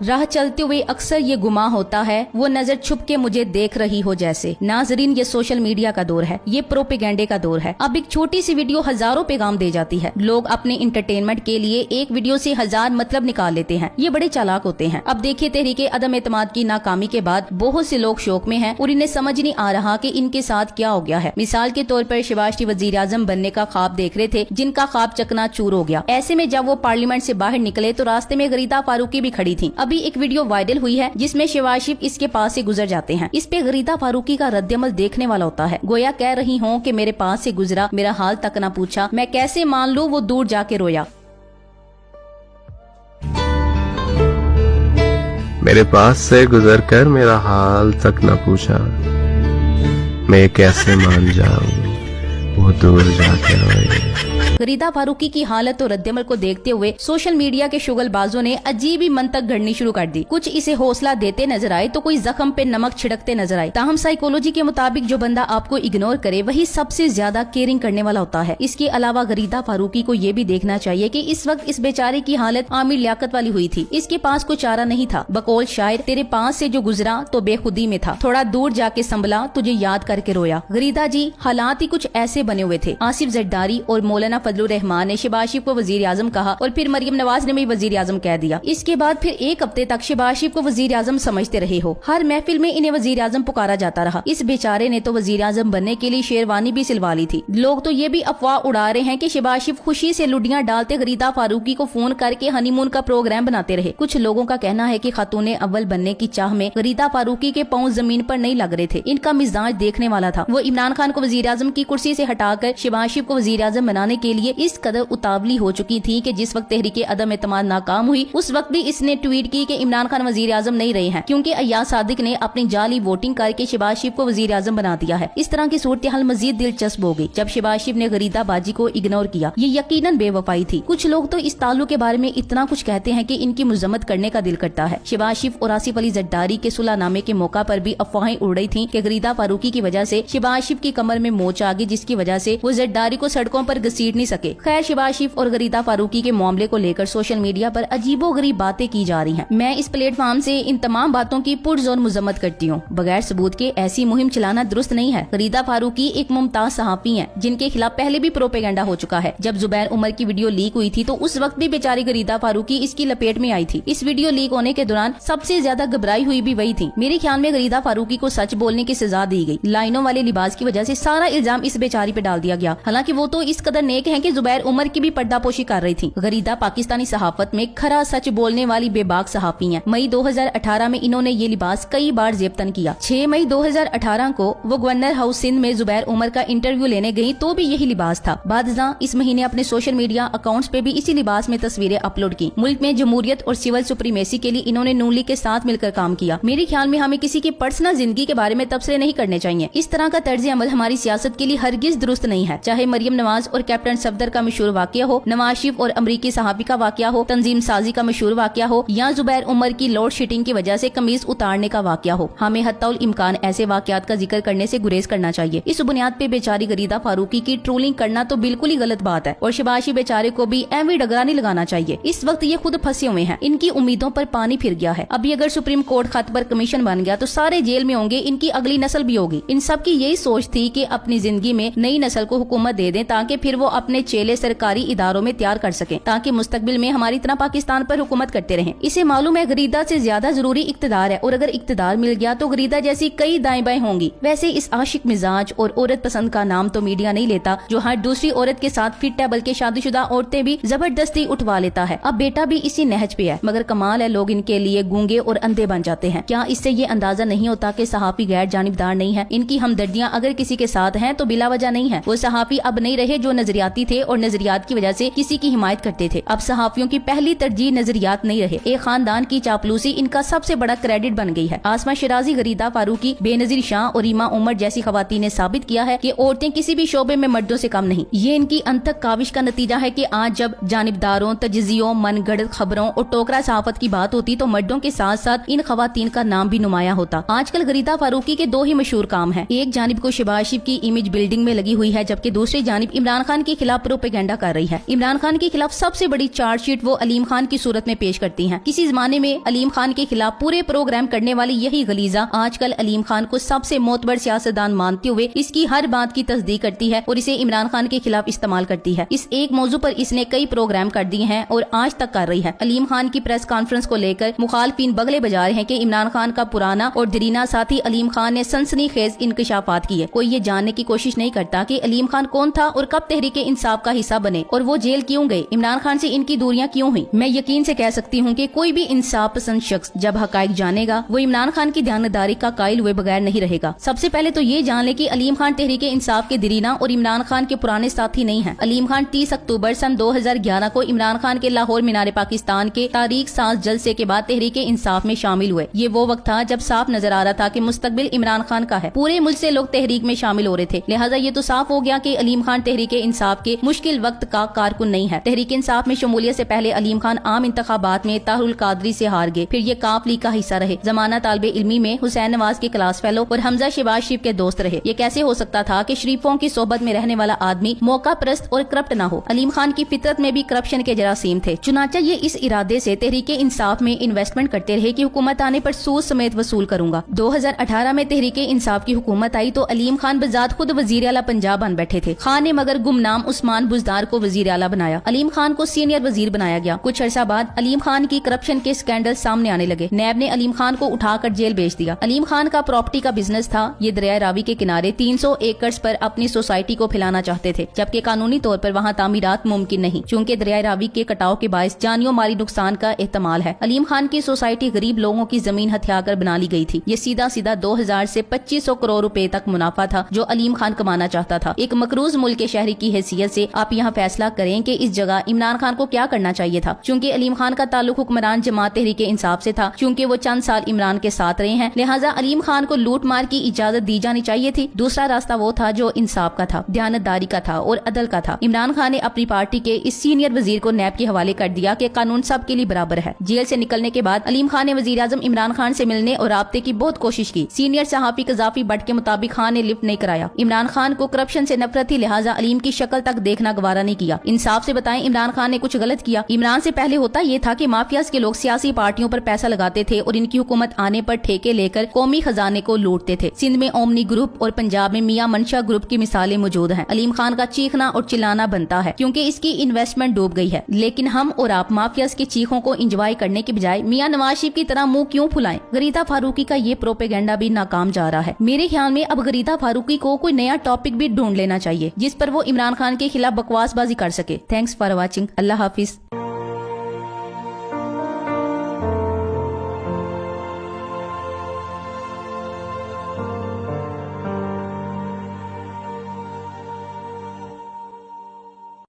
राह चलते हुए अक्सर ये गुमा होता है वो नजर छुप के मुझे देख रही हो जैसे। नाजरीन, ये सोशल मीडिया का दौर है, ये प्रोपेगेंडे का दौर है। अब एक छोटी सी वीडियो हजारों पैगाम दे जाती है। लोग अपने इंटरटेनमेंट के लिए एक वीडियो से हजार मतलब निकाल लेते हैं। ये बड़े चालाक होते हैं। अब देखिए, तहरीके अदम एतमाद की नाकामी के बाद बहुत से लोग शौक में हैं और इन्हें समझ नहीं आ रहा कि इनके साथ क्या हो गया है। मिसाल के तौर पर शहबाज शरीफ वजीर आजम बनने का ख्वाब देख रहे थे, जिनका ख्वाब चकनाचूर हो गया। ऐसे में जब वो पार्लियामेंट से बाहर निकले तो रास्ते में गरीदा फारूकी भी खड़ी थी। अभी एक वीडियो वायरल हुई है जिसमें शहबाज शरीफ इसके पास से गुजर जाते हैं। इस पे गरीदा फारूकी का रद्दअमल देखने वाला होता है। गोया कह रही हूँ कि मेरे पास से गुजरा, मेरा हाल तक न पूछा, मैं कैसे मान लूं वो दूर जाके रोया। मेरे पास से गुजर कर मेरा हाल तक न पूछा, मैं कैसे मान जाऊं वो दूर जाके रोए। गरीदा फारूकी की हालत और रद्दअमल को देखते हुए सोशल मीडिया के शुगलबाजों ने अजीब ही मंतक गढ़नी शुरू कर दी। कुछ इसे हौसला देते नजर आए तो कोई जख्म पे नमक छिड़कते नजर आए। ताहम साइकोलॉजी के मुताबिक जो बंदा आपको इग्नोर करे वही सबसे ज्यादा केयरिंग करने वाला होता है। इसके अलावा गरीदा फारूकी को ये भी देखना चाहिए कि इस वक्त इस बेचारे की हालत आमिर लियाकत वाली हुई थी। इसके पास कोई चारा नहीं था। बकौल शायर, तेरे पास से जो गुजरा तो बेखुदी में था, थोड़ा दूर जाके संभला, तुझे याद करके रोया। गरीदा जी हालात ही कुछ ऐसे बने हुए थे। आसिफ जरदारी और मौलाना फजलुर रहमान ने शहबाज शरीफ को वजीर आजम कहा और फिर मरियम नवाज ने भी वजीर आजम कह दिया। इसके बाद फिर एक हफ्ते तक शहबाज शरीफ को वजीर आजम समझते रहे हो। हर महफिल में इन्हें वजीर आजम पुकारा जाता रहा। इस बेचारे ने तो वजीर आजम बनने के लिए शेरवानी भी सिलवा ली थी। लोग तो ये भी अफवाह उड़ा रहे हैं कि शहबाज शरीफ खुशी से लुडियां डालते गरीदा फारूकी को फोन करके हनीमून का प्रोग्राम बनाते रहे। कुछ लोगों का कहना है कि खातूने अव्वल बनने की चाह में गरीदा फारूकी के पांव जमीन पर नहीं लग रहे थे। इनका मिजाज देखने वाला था। वो इमरान खान को वजीर आजम की कुर्सी से हटाकर शहबाज शरीफ को वजीर आजम बनाने के लिए इस कदर उतावली हो चुकी थी कि जिस वक्त तहरीके अदम एतमाद नाकाम हुई उस वक्त भी इसने ट्वीट की कि इमरान खान वजीर आजम नहीं रहे हैं, क्योंकि अय्याज सादिक ने अपनी जाली वोटिंग करके शहबाज शरीफ को वजीर आजम बना दिया है। इस तरह की सूरत हाल मजीद दिलचस्प हो गई जब शहबाज शरीफ ने गरीदा बाजी को इग्नोर किया। ये यकीनन बेवफाई थी। कुछ लोग तो इस ताल्लुक के बारे में इतना कुछ कहते हैं कि इनकी मुजम्मत करने का दिल करता है। शहबाज शरीफ और आसिफ अली जरदारी के सुलहनामे के मौका पर भी अफवाहें उड़ रही थी कि गरीदा फारूकी की वजह से शहबाज शरीफ की कमर में मोच आ गई, जिसकी वजह से वो जरदारी को सड़कों पर घसीट नहीं सके। खैर, शहबाज शरीफ और गरीदा फारूकी के मामले को लेकर सोशल मीडिया पर अजीबोगरीब बातें की जा रही हैं। मैं इस प्लेटफॉर्म से इन तमाम बातों की पुरजोर मुजम्मत करती हूँ। बगैर सबूत के ऐसी मुहिम चलाना दुरुस्त नहीं है। गरीदा फारूकी एक मुमताज सहाफी हैं जिनके खिलाफ पहले भी प्रोपेगेंडा हो चुका है। जब जुबैर उमर की वीडियो लीक हुई थी तो उस वक्त भी बेचारी गरीदा फारूकी इसकी लपेट में आई थी। इस वीडियो लीक होने के दौरान सबसे ज्यादा घबराई हुई भी वही थी। मेरे ख्याल में गरीदा फारूकी को सच बोलने की सजा दी गई। लाइनों वाले लिबास की वजह से सारा इल्जाम इस बेचारी पे डाल दिया गया। हालांकि वो तो इस कदर नेक है कि जुबैर उमर की भी पर्दापोशी कर रही थी। गरीदा पाकिस्तानी सहाफत में खरा सच बोलने वाली बेबाक सहाफी हैं। मई 2018 में इन्होंने ये लिबास कई बार जेबतन किया। 6 मई 2018 को वो गवर्नर हाउस सिंध में जुबैर उमर का इंटरव्यू लेने गई तो भी यही लिबास था। बादशाह इस महीने अपने सोशल मीडिया अकाउंट्स पे भी इसी लिबास में तस्वीरें अपलोड की। मुल्क में जमहूरियत और सिविल सुप्रीमेसी के लिए इन्होंने नून लीग के साथ मिलकर काम किया। मेरे ख्याल में हमें किसी की पर्सनल जिंदगी के बारे में तबसरे नहीं करने चाहिए। इस तरह का तर्ज अमल हमारी सियासत के लिए हरगिज दुरुस्त नहीं है। चाहे मरियम नवाज और कैप्टन सफदर का मशहूर वाकया हो, नवाज शरीफ और अमरीकी सहाबी का वाकया हो, तंजीम साजी का मशहूर वाकया हो, या जुबैर उमर की लोड शेडिंग की वजह से कमीज उतारने का वाकया हो, हमें हत्तौल इम्कान ऐसे वाकयात का जिक्र करने से गुरेज करना चाहिए। इस बुनियाद पे बेचारी गरीदा फारूकी की ट्रोलिंग करना तो बिल्कुल ही गलत बात है और शहबाज बेचारे को भी एवं डगरा नहीं लगाना चाहिए। इस वक्त ये खुद फंसे हुए हैं। इनकी उम्मीदों पर पानी फिर गया है। अभी अगर सुप्रीम कोर्ट खत पर कमीशन बन गया तो सारे जेल में होंगे, इनकी अगली नस्ल भी होगी। इन सब की यही सोच थी कि अपनी जिंदगी में नई नस्ल को हुकूमत दे दें ताकि फिर वो अपने चेले सरकारी इदारों में तैयार कर सके, ताकि मुस्तकबिल में हमारी तरह पाकिस्तान पर हुकूमत करते रहें। इसे मालूम है गरीदा से ज्यादा जरूरी इक्तदार है और अगर इक्तदार मिल गया तो गरीदा जैसी कई दाएं बाएं होंगी। वैसे इस आशिक मिजाज और औरत पसंद का नाम तो मीडिया नहीं लेता, जो हर दूसरी औरत के साथ फिट है, बल्कि शादीशुदा औरतें भी जबरदस्ती उठवा लेता है। अब बेटा भी इसी नहज पे है, मगर कमाल है लोग इनके लिए गूंगे और अंधे बन जाते हैं। क्या इससे ये अंदाजा नहीं होता कि सहाफी गैर जानिबदार नहीं है? इनकी हमदर्दियां अगर किसी के साथ हैं तो बिला वजह नहीं है। वो सहाफी अब नहीं रहे जो नजरियाती थे और नजरियात की वजह से किसी की हिमायत करते थे। अब सहाफियों की पहली तरजीह नजरियात नहीं रहे। एक खानदान की चापलूसी इनका सबसे बड़ा क्रेडिट बन गई है। आसमा शराजी, गरीदा फारूकी, बेनजीर शाह और रीमा उमर जैसी खवातीन ने साबित किया है कि औरतें किसी भी शोबे में मर्दों से कम नहीं। ये इनकी अंतक काविश का नतीजा है कि आज जब जानिबदारों, तजजियों, मनगढ़ंत खबरों और टोकरा सहाफत की बात होती तो मर्दों के साथ साथ इन खवातीन का नाम भी नुमाया होता। आजकल गरीदा फारूकी के दो ही मशहूर काम हैं। एक जानिब को शहबाज शरीफ की इमेज बिल्डिंग में लगी हुई है, जबकि दूसरी जानिब इमरान खान के खिलाफ खिलाफ प्रोपेगेंडा कर रही है। इमरान खान के खिलाफ सबसे बड़ी चार्जशीट वो अलीम खान की सूरत में पेश करती हैं। किसी जमाने में अलीम खान के खिलाफ पूरे प्रोग्राम करने वाली यही गलीजा आजकल अलीम खान को सबसे मोतबर सियासतदान मानते हुए इसकी हर बात की तस्दीक करती है और इसे इमरान खान के खिलाफ इस्तेमाल करती है। इस एक मौजू पर इसने कई प्रोग्राम कर दिए हैं और आज तक कर रही है। अलीम खान की प्रेस कॉन्फ्रेंस को लेकर मुखालफिन बगले बजा रहे हैं कि इमरान खान का पुराना और दरीना साथी अलीम खान ने सनसनीखेज इंकशाफात किए। कोई ये जानने की कोशिश नहीं करता कि अलीम खान कौन था और कब तहरीक इंसाफ का हिस्सा बने और वो जेल क्यों गए, इमरान खान से इनकी दूरियां क्यों हुई। मैं यकीन से कह सकती हूँ कि कोई भी इंसाफ पसंद शख्स जब हकायक जानेगा वो इमरान खान की दयानतदारी का कायल हुए बगैर नहीं रहेगा। सबसे पहले तो ये जान ले कि अलीम खान तहरीक इंसाफ के दरीना और इमरान खान के पुराने साथी नहीं है। अलीम खान 30 अक्टूबर सन 2011 को इमरान खान के लाहौर मीनार पाकिस्तान के तारीख सांस जलसे के बाद तहरीक इंसाफ में शामिल हुए। ये वो वक्त था जब साफ नजर आ रहा था कि मुस्तकबिल इमरान खान का है। पूरे मुल्क से लोग तहरीक में शामिल हो रहे थे, लिहाजा ये तो साफ हो गया कि अलीम खान तहरीक इंसाफ के मुश्किल वक्त का कारकुन नहीं है। तहरीक इंसाफ में शमूलियत से पहले अलीम खान आम इंतखाबात में तारुल कादरी से हार गए, फिर ये काफ लीग का हिस्सा रहे। जमाना तालिबे इल्मी में हुसैन नवाज के क्लास फेलो और हमजा शहबाज शरीफ के दोस्त रहे। ये कैसे हो सकता था कि शरीफों की सोबत में रहने वाला आदमी मौका परस्त और करप्ट ना हो। अलीम खान की फितरत में भी करप्शन के जरासीम थे। चुनाचा ये इस इरादे से तहरीक इंसाफ में इन्वेस्टमेंट करते रहे कि हुकूमत आने पर सूद समेत वसूल करूंगा। 2018 में तहरीक इंसाफ की हुकूमत आई तो अलीम खान बजात खुद वजीर आला पंजाब बन बैठे थे। खान ने मगर गुमनाम उस्मान बुजदार को वजीर आला बनाया। अलीम खान को सीनियर वजीर बनाया गया। कुछ अर्सा बाद अलीम खान की करप्शन के स्कैंडल सामने आने लगे। नैब ने अलीम खान को उठाकर जेल भेज दिया। अलीम खान का प्रॉपर्टी का बिजनेस था। ये दरिया रावी के किनारे 300 एकड़ पर अपनी सोसाइटी को फैलाना चाहते थे, जबकि कानूनी तौर पर वहाँ तामीरात मुमकिन नहीं, चूँकि दरिया रावी के कटाव के बायस जानियो माली नुकसान का एहतमाल है। अलीम खान की सोसाइटी गरीब लोगों की जमीन हथियाकर बना ली गई थी। ये सीधा सीधा 2000 से 2500 करोड़ रुपए तक मुनाफा था जो अलीम खान कमाना चाहता था। एक मकरूज मुल्क के शहरी की हैसियत से आप यहाँ फैसला करें कि इस जगह इमरान खान को क्या करना चाहिए था। चूँकि अलीम खान का ताल्लुक हुक्मरान जमात तहरीक इंसाफ से था, चूँकि वो चंद साल इमरान के साथ रहे हैं, लिहाजा अलीम खान को लूट मार की इजाजत दी जानी चाहिए थी। दूसरा रास्ता वो था जो इंसाफ का था, दयानतदारी का था और अदल का था। इमरान खान ने अपनी पार्टी के इस सीनियर वजीर को नैब के हवाले कर दिया कि कानून सब के लिए बराबर है। जेल से निकलने के बाद अलीम खान ने वजीर आजम इमरान खान से मिलने और राब्ते की बहुत कोशिश की। सीनियर सहाफी कजाफी भट्ट के मुताबिक खान ने लिफ्ट नहीं कराया। इमरान खान को करप्शन से नफरत थी, लिहाजा अलीम की शक्ल तक देखना गवारा नहीं किया। इंसाफ से बताएं, इमरान खान ने कुछ गलत किया। इमरान से पहले होता ये था कि माफियाज के लोग सियासी पार्टियों पर पैसा लगाते थे और इनकी हुकूमत आने पर ठेके लेकर कौमी खजाने को लूटते थे। सिंध में ओमनी ग्रुप और पंजाब में मियां मनशा ग्रुप की मिसालें मौजूद हैं। अलीम खान का चीखना और चिल्लाना बनता है क्योंकि इसकी इन्वेस्टमेंट डूब गई है। लेकिन हम और आप माफियाज की चीखों को एंजॉय करने के बजाय मियां नवाज शरीफ की तरह मुंह क्यों फुलाएं। गरीदा फारूकी का ये प्रोपेगेंडा भी नाकाम जा रहा है। मेरे ख्याल में अब गरीदा फारूकी को कोई नया टॉपिक भी ढूंढ लेना चाहिए जिस पर वो इमरान खान के खिलाफ बकवासबाजी कर सके। Thanks for watching. Allah Hafiz.